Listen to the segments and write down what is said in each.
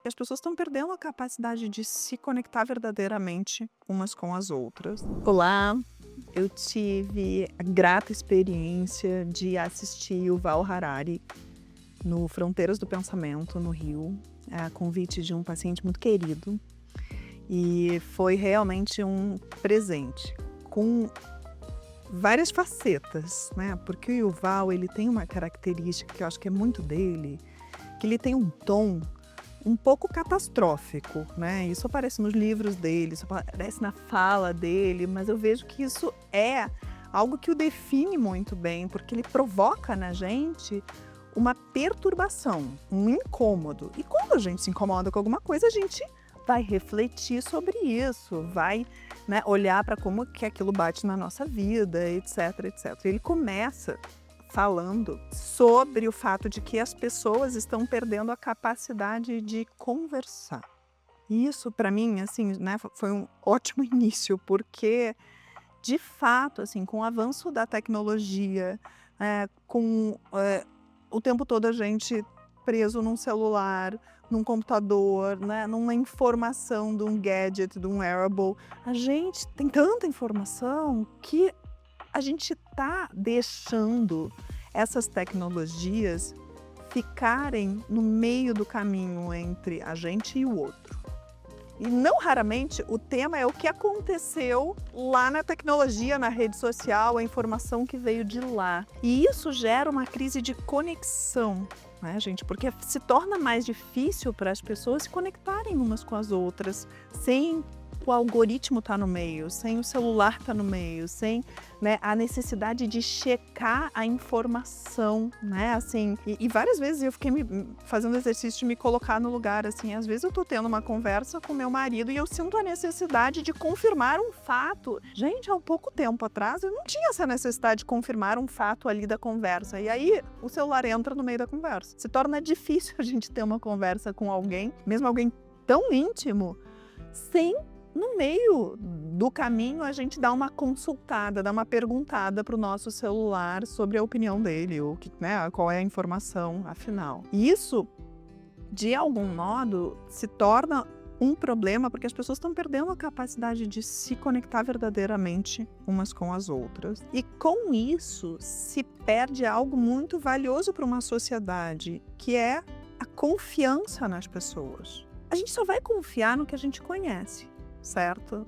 as pessoas estão perdendo a capacidade de se conectar verdadeiramente umas com as outras. Olá, eu tive a grata experiência de assistir Yuval Harari no Fronteiras do Pensamento, no Rio, a convite de um paciente muito querido. E foi realmente um presente, com várias facetas, né? Porque o Yuval, ele tem uma característica que eu acho que é muito dele, que ele tem um tom um pouco catastrófico, né? Isso aparece nos livros dele, isso aparece na fala dele, mas eu vejo que isso é algo que o define muito bem, porque ele provoca na gente uma perturbação, um incômodo. E quando a gente se incomoda com alguma coisa, a gente vai refletir sobre isso, vai, né, olhar para como que aquilo bate na nossa vida, etc, etc. Ele começa falando sobre o fato de que as pessoas estão perdendo a capacidade de conversar. E isso, para mim, assim, né, foi um ótimo início, porque, de fato, assim, com o avanço da tecnologia, o tempo todo a gente preso num celular, num computador, né, numa informação de um gadget, de um wearable, a gente tem tanta informação que a gente está deixando essas tecnologias ficarem no meio do caminho entre a gente e o outro. E não raramente o tema é o que aconteceu lá na tecnologia, na rede social, a informação que veio de lá. E isso gera uma crise de conexão, né, gente? Porque se torna mais difícil para as pessoas se conectarem umas com as outras, sem o algoritmo estar no meio, sem o celular estar no meio, sem, né, a necessidade de checar a informação, né, assim, e várias vezes eu fiquei fazendo exercício de me colocar no lugar, assim, às vezes eu tô tendo uma conversa com meu marido e eu sinto a necessidade de confirmar um fato. Gente, há um pouco tempo atrás eu não tinha essa necessidade de confirmar um fato ali da conversa, e aí o celular entra no meio da conversa. Se torna difícil a gente ter uma conversa com alguém, mesmo alguém tão íntimo, sem no meio do caminho a gente dá uma consultada, dá uma perguntada para o nosso celular sobre a opinião dele, ou que, né, qual é a informação afinal. E isso, de algum modo, se torna um problema porque as pessoas estão perdendo a capacidade de se conectar verdadeiramente umas com as outras. E com isso se perde algo muito valioso para uma sociedade, que é a confiança nas pessoas. A gente só vai confiar no que a gente conhece, certo?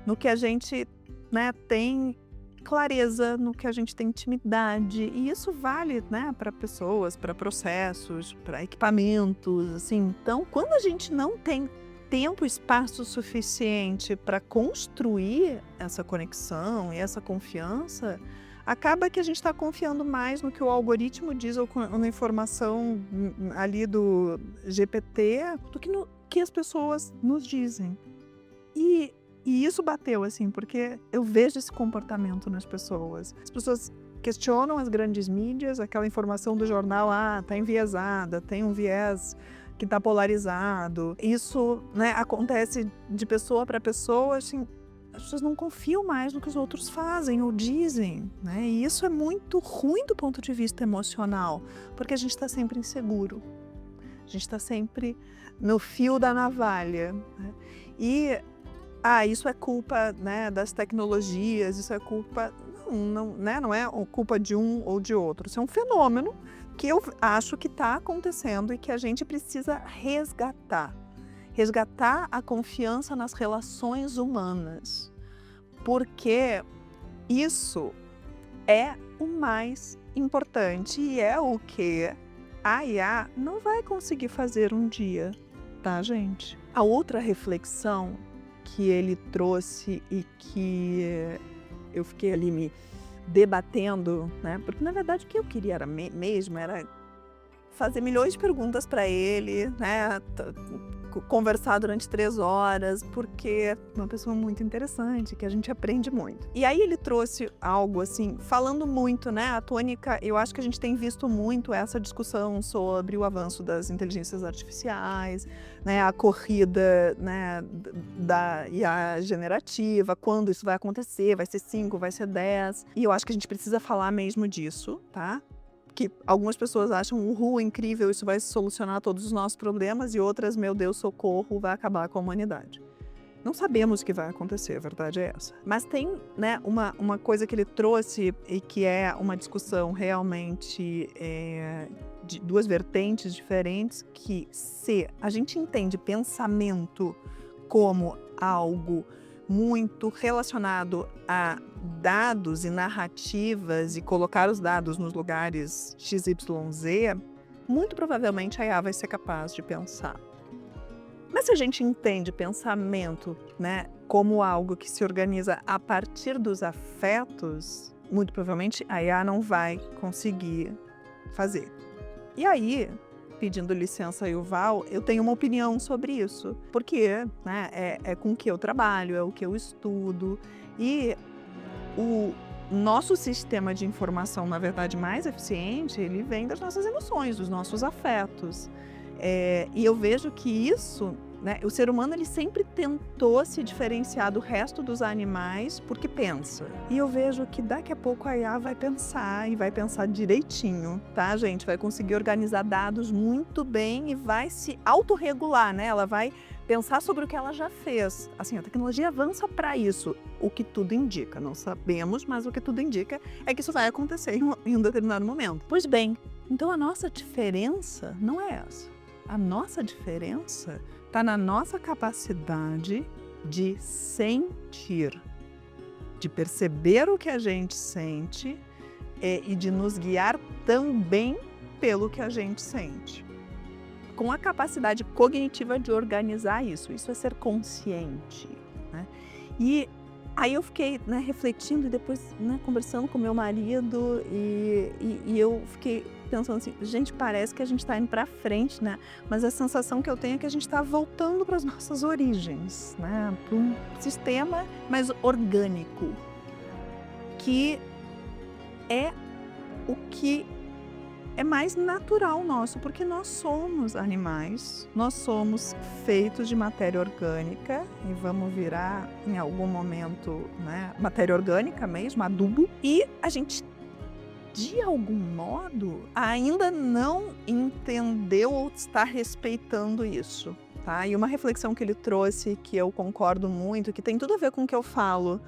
No que a gente, né, tem clareza, no que a gente tem intimidade, e isso vale, né, para pessoas, para processos, para equipamentos, assim. Então, quando a gente não tem tempo e espaço suficiente para construir essa conexão e essa confiança, acaba que a gente está confiando mais no que o algoritmo diz ou na informação ali do GPT do que no que as pessoas nos dizem. E isso bateu, assim, porque eu vejo esse comportamento nas pessoas. As pessoas questionam as grandes mídias, aquela informação do jornal, tá enviesada, tem um viés que tá polarizado. Isso, né, acontece de pessoa para pessoa, assim, as pessoas não confiam mais no que os outros fazem ou dizem, né? E isso é muito ruim do ponto de vista emocional, porque a gente está sempre inseguro. A gente está sempre no fio da navalha, né? E isso é culpa, né, das tecnologias, isso é culpa... Não, né, não é culpa de um ou de outro. Isso é um fenômeno que eu acho que está acontecendo e que a gente precisa resgatar. Resgatar a confiança nas relações humanas. Porque isso é o mais importante e é o que a IA não vai conseguir fazer um dia, tá, gente? A outra reflexão que ele trouxe e que eu fiquei ali me debatendo, né? Porque na verdade o que eu queria era mesmo era fazer milhões de perguntas para ele, né? Conversar durante 3 horas, porque é uma pessoa muito interessante, que a gente aprende muito. E aí ele trouxe algo assim, falando muito, né? A tônica, eu acho que a gente tem visto muito essa discussão sobre o avanço das inteligências artificiais, né? A corrida, né, da IA generativa, quando isso vai acontecer, vai ser 5, vai ser 10. E eu acho que a gente precisa falar mesmo disso, tá? que algumas pessoas acham, uhul, incrível, isso vai solucionar todos os nossos problemas, e outras, meu Deus, socorro, vai acabar com a humanidade. Não sabemos o que vai acontecer, a verdade é essa. Mas tem, né, uma coisa que ele trouxe e que é uma discussão realmente de duas vertentes diferentes, que se a gente entende pensamento como algo muito relacionado a dados e narrativas e colocar os dados nos lugares XYZ, muito provavelmente a IA vai ser capaz de pensar. Mas se a gente entende pensamento, né, como algo que se organiza a partir dos afetos, muito provavelmente a IA não vai conseguir fazer. E aí, pedindo licença, Yuval, eu tenho uma opinião sobre isso, porque, né, é com o que eu trabalho, é o que eu estudo, e o nosso sistema de informação, na verdade, mais eficiente, ele vem das nossas emoções, dos nossos afetos. E eu vejo que isso, né, o ser humano ele sempre tentou se diferenciar do resto dos animais porque pensa. E eu vejo que daqui a pouco a IA vai pensar e vai pensar direitinho, tá, gente? Vai conseguir organizar dados muito bem e vai se autorregular, né? Ela vai pensar sobre o que ela já fez. Assim, a tecnologia avança para isso, o que tudo indica. Não sabemos, mas o que tudo indica é que isso vai acontecer em um determinado momento. Pois bem, então a nossa diferença não é essa. A nossa diferença está na nossa capacidade de sentir, de perceber o que a gente sente e de nos guiar também pelo que a gente sente. Com a capacidade cognitiva de organizar isso. Isso é ser consciente, né? E aí eu fiquei, né, refletindo e depois, né, conversando com meu marido e eu fiquei pensando assim, gente, parece que a gente está indo para frente, né? Mas a sensação que eu tenho é que a gente está voltando para as nossas origens, né? Para um sistema mais orgânico, que é o que é mais natural nosso, porque nós somos animais, nós somos feitos de matéria orgânica e vamos virar em algum momento, né, matéria orgânica mesmo, adubo, e a gente, de algum modo, ainda não entendeu ou está respeitando isso, tá? E uma reflexão que ele trouxe, que eu concordo muito, que tem tudo a ver com o que eu falo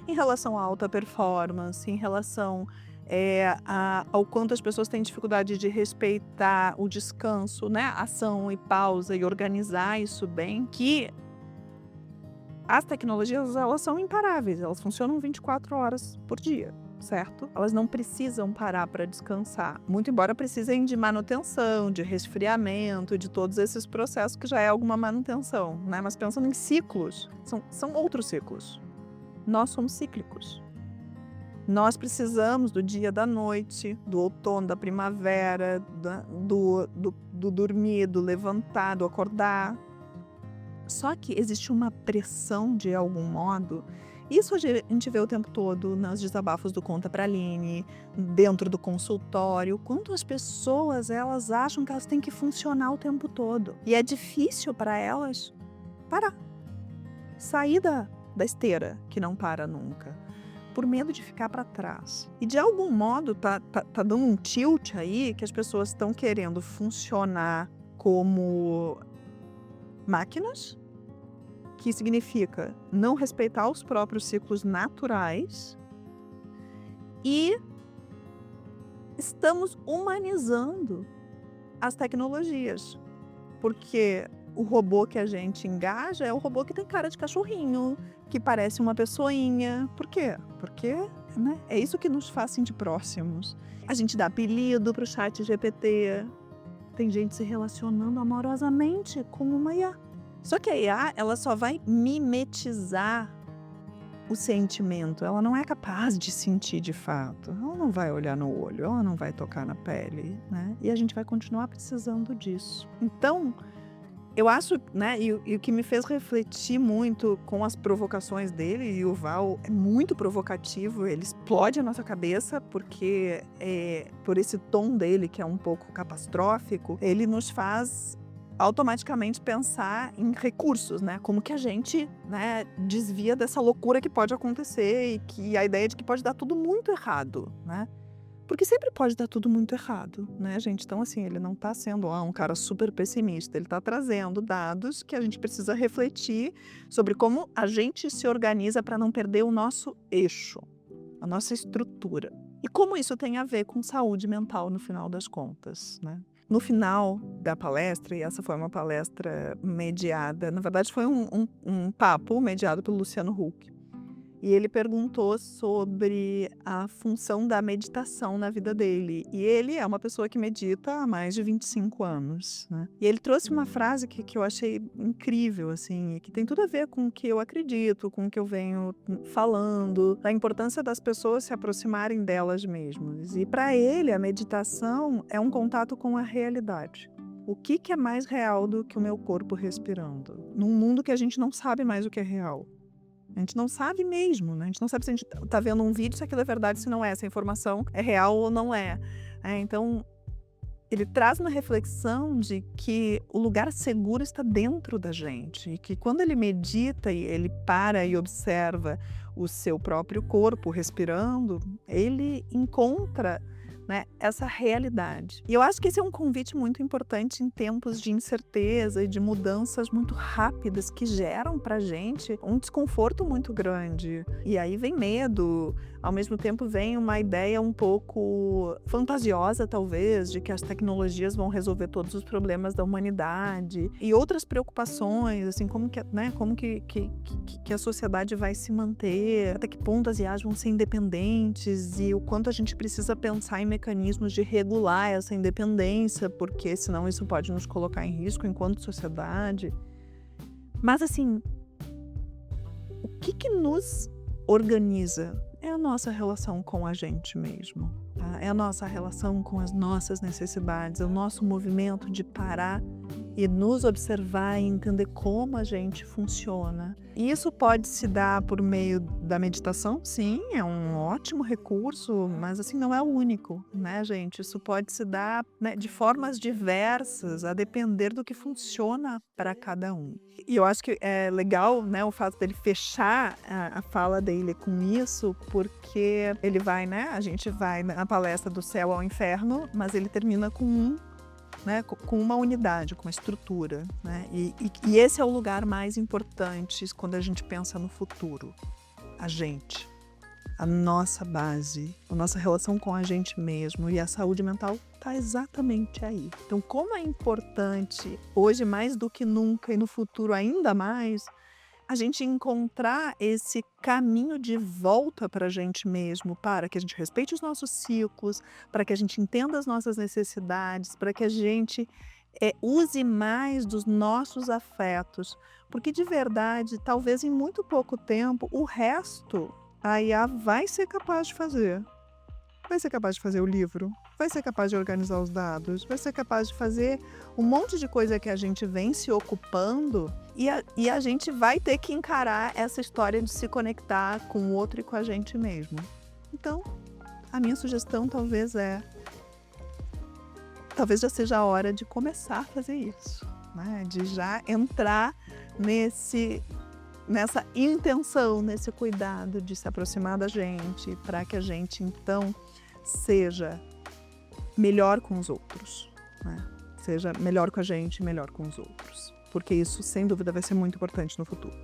em relação à alta performance, em relação ao quanto as pessoas têm dificuldade de respeitar o descanso, né? Ação e pausa e organizar isso bem, que as tecnologias, elas são imparáveis, elas funcionam 24 horas por dia, certo? Elas não precisam parar para descansar, muito embora precisem de manutenção, de resfriamento, de todos esses processos que já é alguma manutenção, né? Mas pensando em ciclos, são outros ciclos. Nós somos cíclicos. Nós precisamos do dia, da noite, do outono, da primavera, do dormir, do levantar, do acordar. Só que existe uma pressão de algum modo. Isso a gente vê o tempo todo nos desabafos do Conta pra Aline, dentro do consultório. Quanto as pessoas, elas acham que elas têm que funcionar o tempo todo. E é difícil para elas parar. Sair da esteira, que não para nunca, por medo de ficar para trás. E de algum modo tá dando um tilt aí, que as pessoas estão querendo funcionar como máquinas, que significa não respeitar os próprios ciclos naturais, e estamos humanizando as tecnologias, porque o robô que a gente engaja é o robô que tem cara de cachorrinho, que parece uma pessoinha. Por quê? Porque, né, é isso que nos faz sentir próximos. A gente dá apelido para o chat GPT. Tem gente se relacionando amorosamente com uma IA. Só que a IA, ela só vai mimetizar o sentimento. Ela não é capaz de sentir de fato. Ela não vai olhar no olho, ela não vai tocar na pele, né? E a gente vai continuar precisando disso. Então, eu acho, né, e o que me fez refletir muito com as provocações dele, e o Val é muito provocativo, ele explode a nossa cabeça, porque por esse tom dele, que é um pouco catastrófico, ele nos faz automaticamente pensar em recursos, né? Como que a gente, né, desvia dessa loucura que pode acontecer e que a ideia de que pode dar tudo muito errado, né? Porque sempre pode dar tudo muito errado, né, gente? Então, assim, ele não tá sendo um cara super pessimista, ele tá trazendo dados que a gente precisa refletir sobre como a gente se organiza para não perder o nosso eixo, a nossa estrutura. E como isso tem a ver com saúde mental no final das contas, né? No final da palestra, e essa foi uma palestra mediada, na verdade foi um papo mediado pelo Luciano Huck. E ele perguntou sobre a função da meditação na vida dele. E ele é uma pessoa que medita há mais de 25 anos, né? E ele trouxe uma frase que eu achei incrível, assim, e que tem tudo a ver com o que eu acredito, com o que eu venho falando, da importância das pessoas se aproximarem delas mesmas. E para ele, a meditação é um contato com a realidade. O que é mais real do que o meu corpo respirando? Num mundo que a gente não sabe mais o que é real. A gente não sabe mesmo, né? A gente não sabe se a gente tá vendo um vídeo, se aquilo é verdade, se não é, se a informação é real ou não é. Então, ele traz uma reflexão de que o lugar seguro está dentro da gente. E que quando ele medita e ele para e observa o seu próprio corpo respirando, ele encontra, né, essa realidade. E eu acho que esse é um convite muito importante em tempos de incerteza e de mudanças muito rápidas que geram pra gente um desconforto muito grande. E aí vem medo, ao mesmo tempo vem uma ideia um pouco fantasiosa, talvez, de que as tecnologias vão resolver todos os problemas da humanidade e outras preocupações, assim, como que, né, como que a sociedade vai se manter, até que ponto as IAs vão ser independentes e o quanto a gente precisa pensar em mecanismos de regular essa independência, porque senão isso pode nos colocar em risco enquanto sociedade. Mas, assim, o que nos organiza é a nossa relação com a gente mesmo, tá? É a nossa relação com as nossas necessidades, é o nosso movimento de parar e nos observar e entender como a gente funciona. E isso pode se dar por meio da meditação, sim, é um ótimo recurso, mas assim não é o único, né, gente? Isso pode se dar, né, de formas diversas, a depender do que funciona para cada um. E eu acho que é legal, né, o fato dele fechar a fala dele com isso, porque ele vai, né, a gente vai na palestra do céu ao inferno, mas ele termina com né, com uma unidade, com uma estrutura, né? E esse é o lugar mais importante quando a gente pensa no futuro. A gente, a nossa base, a nossa relação com a gente mesmo e a saúde mental está exatamente aí. Então, como é importante hoje mais do que nunca e no futuro ainda mais, a gente encontrar esse caminho de volta para a gente mesmo, para que a gente respeite os nossos ciclos, para que a gente entenda as nossas necessidades, para que a gente use mais dos nossos afetos. Porque, de verdade, talvez em muito pouco tempo, o resto a IA vai ser capaz de fazer. Vai ser capaz de fazer o livro, vai ser capaz de organizar os dados, vai ser capaz de fazer um monte de coisa que a gente vem se ocupando e a gente vai ter que encarar essa história de se conectar com o outro e com a gente mesmo. Então, a minha sugestão talvez já seja a hora de começar a fazer isso, né? De já entrar nessa intenção, nesse cuidado de se aproximar da gente, para que a gente então seja melhor com os outros, né? Seja melhor com a gente, melhor com os outros, porque isso sem dúvida vai ser muito importante no futuro.